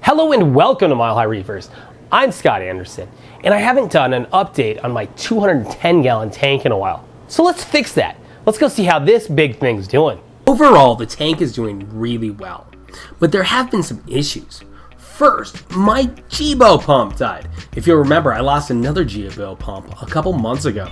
Hello and welcome to Mile High Reefers. I'm Scott Anderson, and I haven't done an update on my 210-gallon tank in a while. So let's fix that. Let's go see how this big thing's doing. Overall, the tank is doing really well, but there have been some issues. First, my Jibo pump died. If you'll remember, I lost another Jibo pump a couple months ago.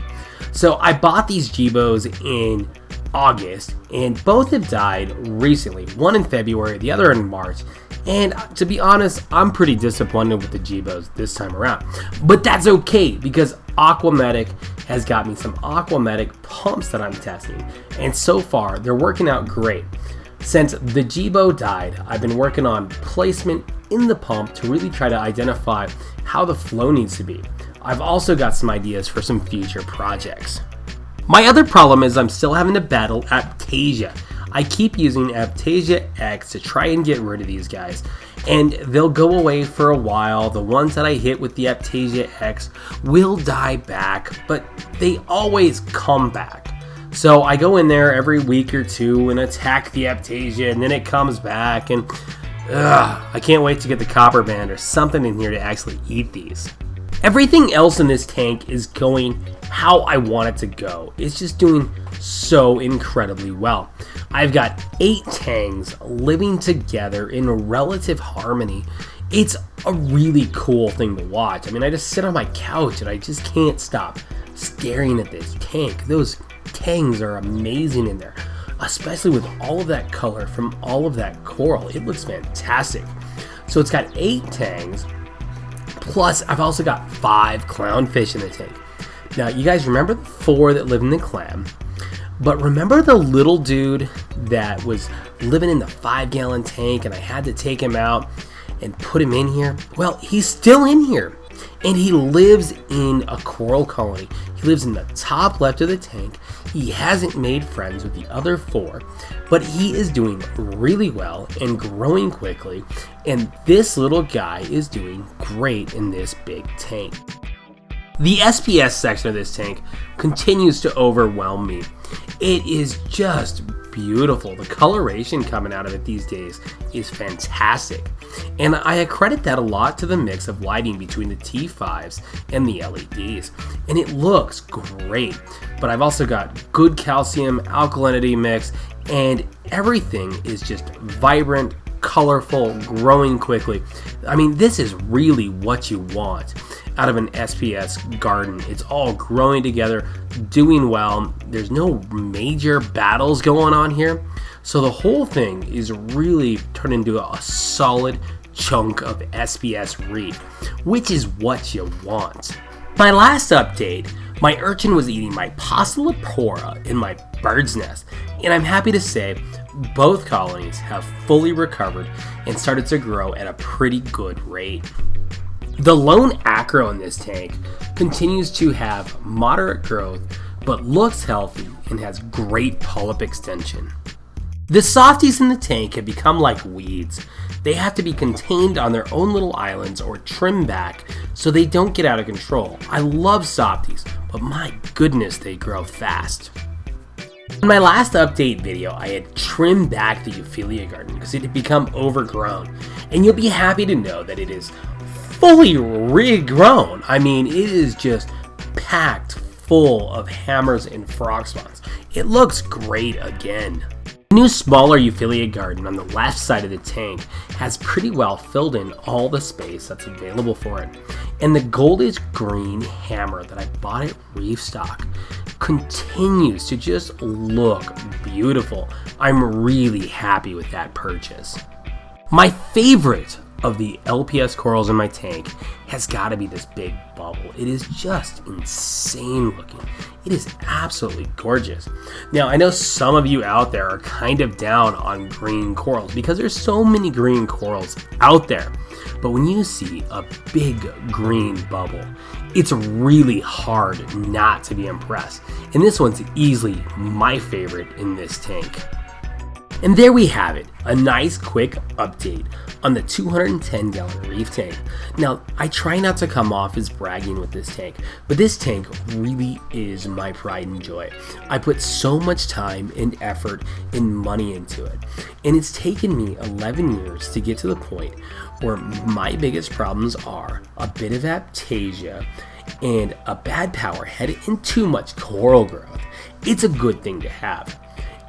So I bought these Jibos in August, and both have died recently. One in February, the other in March. And to be honest, I'm pretty disappointed with the Jibos this time around. But that's okay, because Aquamedic has got me some Aquamedic pumps that I'm testing. And so far, they're working out great. Since the Jibo died, I've been working on placement in the pump to really try to identify how the flow needs to be. I've also got some ideas for some future projects. My other problem is I'm still having to battle Octavia. I keep using Octavia X to try and get rid of these guys, and they'll go away for a while. The ones that I hit with the Octavia X will die back, but they always come back. So I go in there every week or two and attack the Octavia, and then it comes back, and I can't wait to get the copper band or something in here to actually eat these. Everything else in this tank is going how I want it to go. It's just doing so incredibly well. I've got 8 Tangs living together in relative harmony. It's a really cool thing to watch. I mean, I just sit on my couch and I just can't stop staring at this tank. Those Tangs are amazing in there, especially with all of that color from all of that coral. It looks fantastic. So it's got 8 Tangs. Plus, I've also got 5 clownfish in the tank. Now, you guys remember the 4 that live in the clam, but remember the little dude that was living in the 5-gallon tank and I had to take him out and put him in here? Well, he's still in here, and he lives in a coral colony. He lives in the top left of the tank. He hasn't made friends with the other 4, but he is doing really well and growing quickly, and this little guy is doing great in this big tank. The SPS section of this tank continues to overwhelm me. It is just beautiful. The coloration coming out of it these days is fantastic. And I accredit that a lot to the mix of lighting between the T5s and the LEDs. And it looks great. But I've also got good calcium alkalinity mix, and everything is just vibrant, colorful, growing quickly. I mean, this is really what you want out of an SPS garden. It's all growing together, doing well. There's no major battles going on here. So the whole thing is really turned into a solid chunk of SPS Reef, which is what you want. My last update, my urchin was eating my Passalipora in my bird's nest, and I'm happy to say both colonies have fully recovered and started to grow at a pretty good rate. The lone acro in this tank continues to have moderate growth, but looks healthy and has great polyp extension. The softies in the tank have become like weeds. They have to be contained on their own little islands or trimmed back so they don't get out of control. I love softies, but my goodness, they grow fast. In my last update video, I had trimmed back the Philia Garden because it had become overgrown, and you'll be happy to know that it is fully regrown. I mean, it is just packed full of hammers and frog spawns. It looks great again. The new smaller Philia Garden on the left side of the tank has pretty well filled in all the space that's available for it. And the goldish green hammer that I bought at Reef stock continues to just look beautiful. I'm really happy with that purchase. My favorite of the LPS corals in my tank has got to be this big bubble. It is just insane looking. It is absolutely gorgeous. Now, I know some of you out there are kind of down on green corals because there's so many green corals out there. But when you see a big green bubble, it's really hard not to be impressed. And this one's easily my favorite in this tank. And there we have it, a nice quick update on the 210 gallon Reef tank. Now, I try not to come off as bragging with this tank, but this tank really is my pride and joy. I put so much time and effort and money into it, and it's taken me 11 years to get to the point where my biggest problems are a bit of aptasia and a bad power head and too much coral growth. It's a good thing to have.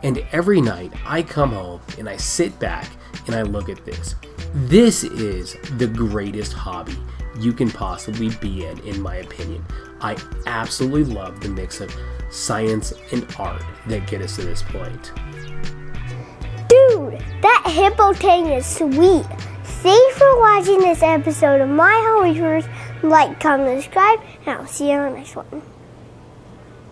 And every night I come home and I sit back and I look at this. This is the greatest hobby you can possibly be in my opinion. I absolutely love the mix of science and art that get us to this point. Dude, that hippo tank is sweet. Thanks for watching this episode of My Hobby Tours. Like, comment, subscribe, and I'll see you on the next one.